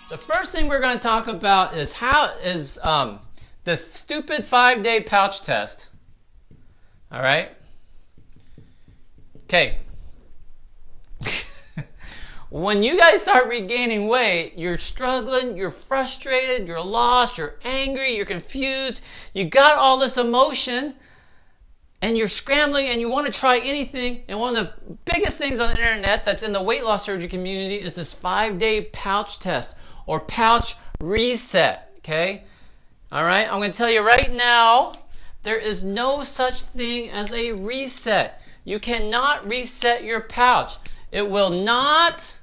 The first thing we're going to talk about is the stupid 5-day pouch test. All right? Okay. When you guys start regaining weight, you're struggling, you're frustrated, you're lost, you're angry, you're confused, you got all this emotion, and you're scrambling and you want to try anything. And one of the biggest things on the internet that's in the weight loss surgery community is this 5-day pouch test or pouch reset, okay? All right, I'm going to tell you right now, there is no such thing as a reset. You cannot reset your pouch. It will not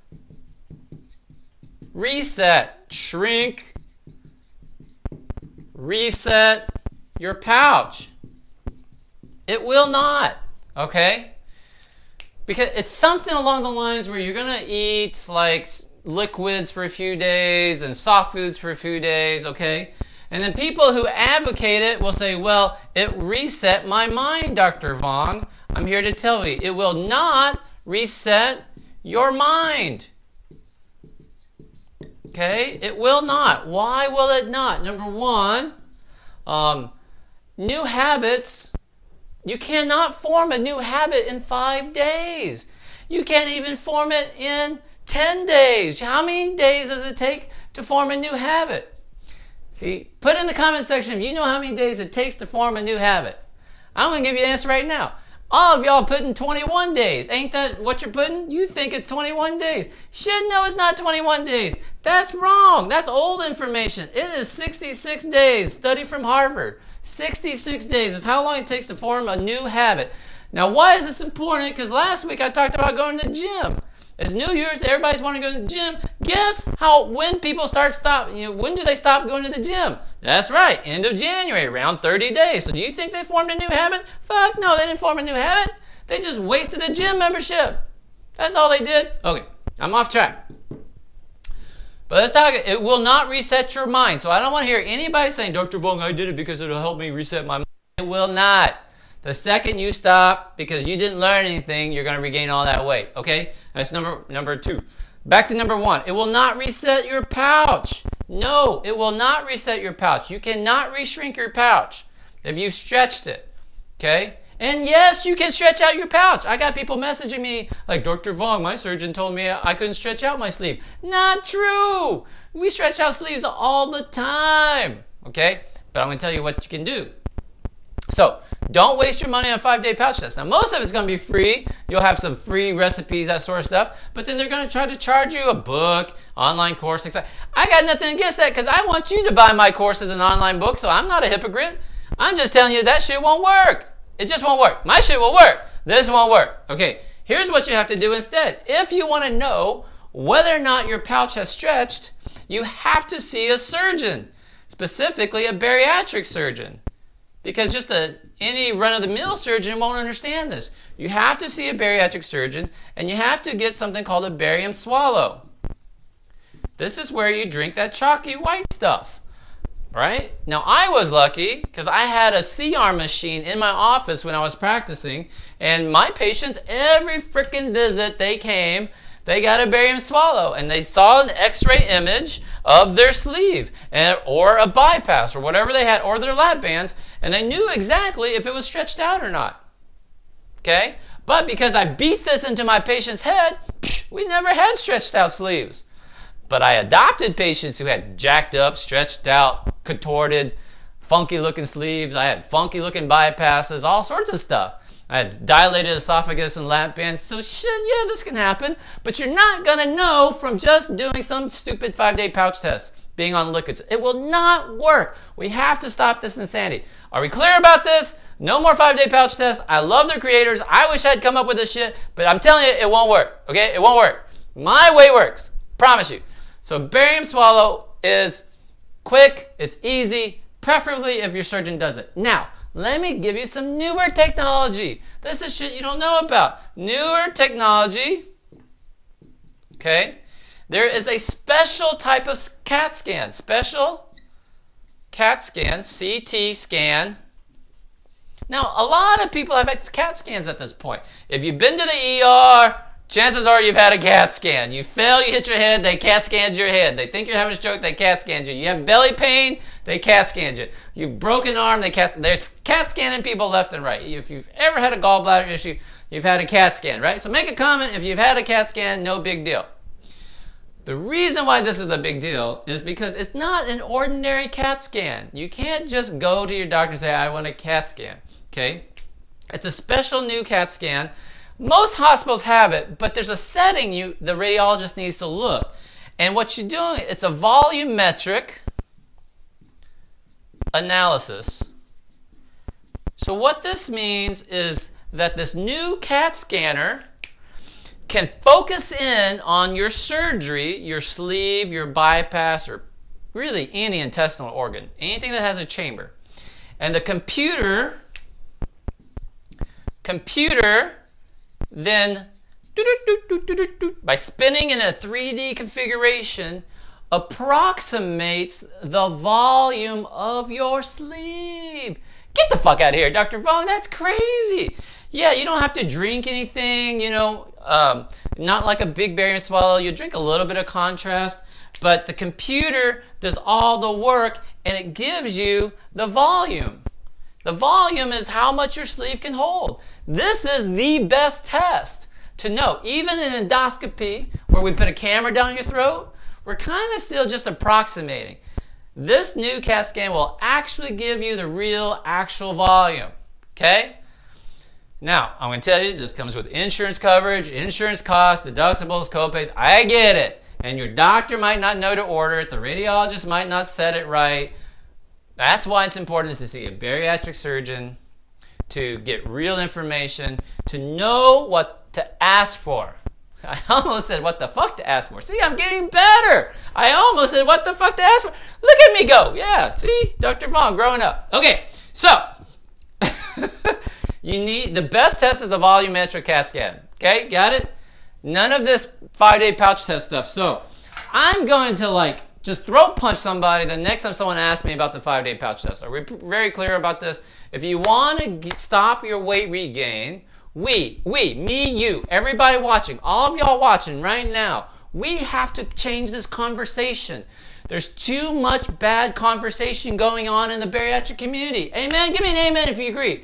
reset, shrink, reset your pouch. It will not, okay? Because it's something along the lines where you're going to eat like liquids for a few days and soft foods for a few days, okay? And then people who advocate it will say, well, it reset my mind, Dr. Vuong. I'm here to tell you, it will not reset your mind. Okay? It will not. Why will it not? Number one, new habits. You cannot form a new habit in 5 days. You can't even form it in 10 days. How many days does it take to form a new habit? See, put in the comment section if you know how many days it takes to form a new habit. I'm going to give you the answer right now. All of y'all putting 21 days. Ain't that what you're putting? You think it's 21 days. Shit, no, it's not 21 days. That's wrong. That's old information. It is 66 days. Study from Harvard. 66 days is how long it takes to form a new habit. Now, why is this important? Because last week I talked about going to the gym. It's New Year's, everybody's wanting to go to the gym. Guess when people when do they stop going to the gym? That's right, end of January, around 30 days. So do you think they formed a new habit? Fuck no, they didn't form a new habit. They just wasted a gym membership. That's all they did. Okay, I'm off track. But let's talk, it will not reset your mind. So I don't want to hear anybody saying, Dr. Vuong, I did it because it'll help me reset my mind. It will not. The second you stop because you didn't learn anything, you're going to regain all that weight. Okay? That's number two. Back to number one. It will not reset your pouch. No, it will not reset your pouch. You cannot reshrink your pouch if you've stretched it. Okay? And yes, you can stretch out your pouch. I got people messaging me like, Dr. Vuong, my surgeon told me I couldn't stretch out my sleeve. Not true. We stretch out sleeves all the time. Okay? But I'm going to tell you what you can do. So, don't waste your money on a 5-day pouch test. Now, most of it's going to be free. You'll have some free recipes, that sort of stuff. But then they're going to try to charge you a book, online course, etc. I got nothing against that because I want you to buy my course as an online book, so I'm not a hypocrite. I'm just telling you that shit won't work. It just won't work. My shit will work. This won't work. Okay, here's what you have to do instead. If you want to know whether or not your pouch has stretched, you have to see a surgeon, specifically a bariatric surgeon. Because just any run-of-the-mill surgeon won't understand this. You have to see a bariatric surgeon, and you have to get something called a barium swallow. This is where you drink that chalky white stuff, right? Now, I was lucky because I had a C-arm machine in my office when I was practicing, and my patients, every freaking visit they came, they got a barium swallow, and they saw an x-ray image of their sleeve or a bypass or whatever they had, or their lap bands, and they knew exactly if it was stretched out or not. Okay? But because I beat this into my patient's head, we never had stretched out sleeves. But I adopted patients who had jacked up, stretched out, contorted, funky looking sleeves. I had funky looking bypasses, all sorts of stuff. I had dilated esophagus and lap bands. So shit, yeah, this can happen. But you're not going to know from just doing some stupid 5-day pouch test, being on liquids. It will not work. We have to stop this insanity. Are we clear about this? No more 5-day pouch tests. I love their creators. I wish I'd come up with this shit. But I'm telling you, it won't work. Okay? It won't work. My way works. Promise you. So barium swallow is quick. It's easy. Preferably if your surgeon does it. Now, let me give you some newer technology. This is shit you don't know about. Newer technology. Okay? There is a special type of CAT scan. Special CAT scan, CT scan. Now, a lot of people have had CAT scans at this point. If you've been to the ER, Chances are you've had a CAT scan. You fell, you hit your head, they CAT scanned your head. They think you're having a stroke, they CAT scanned you. You have belly pain, they CAT scanned you. You've broken arm, there's CAT scanning people left and right. If you've ever had a gallbladder issue, you've had a CAT scan, right? So make a comment if you've had a CAT scan, no big deal. The reason why this is a big deal is because it's not an ordinary CAT scan. You can't just go to your doctor and say, I want a CAT scan, okay? It's a special new CAT scan. Most hospitals have it, but there's a setting the radiologist needs to look. And what you're doing, it's a volumetric analysis. So what this means is that this new CAT scanner can focus in on your surgery, your sleeve, your bypass, or really any intestinal organ, anything that has a chamber. And the computer then, by spinning in a 3D configuration, approximates the volume of your sleeve. Get the fuck out of here, Dr. Vuong. That's crazy. Yeah, you don't have to drink anything, not like a big barium swallow. You drink a little bit of contrast, but the computer does all the work and it gives you the volume. The volume is how much your sleeve can hold. This is the best test to know. Even in endoscopy, where we put a camera down your throat, we're kind of still just approximating. This new CAT scan will actually give you the real, actual volume. Okay? Now, I'm going to tell you, this comes with insurance coverage, insurance costs, deductibles, copays. I get it. And your doctor might not know to order it. The radiologist might not set it right. That's why it's important to see a bariatric surgeon, to get real information, to know what to ask for. I almost said what the fuck to ask for. See, I'm getting better. I almost said what the fuck to ask for. Look at me go. Yeah, see, Dr. Vuong growing up. Okay, so you need the best test is a volumetric CAT scan. Okay, got it? None of this 5-day pouch test stuff. So I'm going to just throat punch somebody the next time someone asks me about the 5-day pouch test. Are we very clear about this? If you want to stop your weight regain, me, you, everybody watching, all of y'all watching right now, we have to change this conversation. There's too much bad conversation going on in the bariatric community. Amen? Give me an amen if you agree.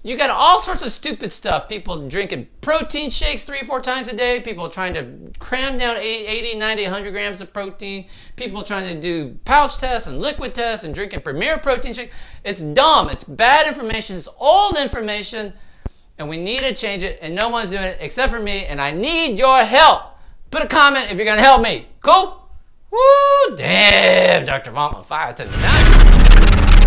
You got all sorts of stupid stuff. People drinking protein shakes 3-4 times a day. People trying to cram down 80, 90, 100 grams of protein. People trying to do pouch tests and liquid tests and drinking Premier protein shake. It's dumb. It's bad information. It's old information. And we need to change it. And no one's doing it except for me. And I need your help. Put a comment if you're going to help me. Cool? Woo! Damn, Dr. Vuong on fire tonight.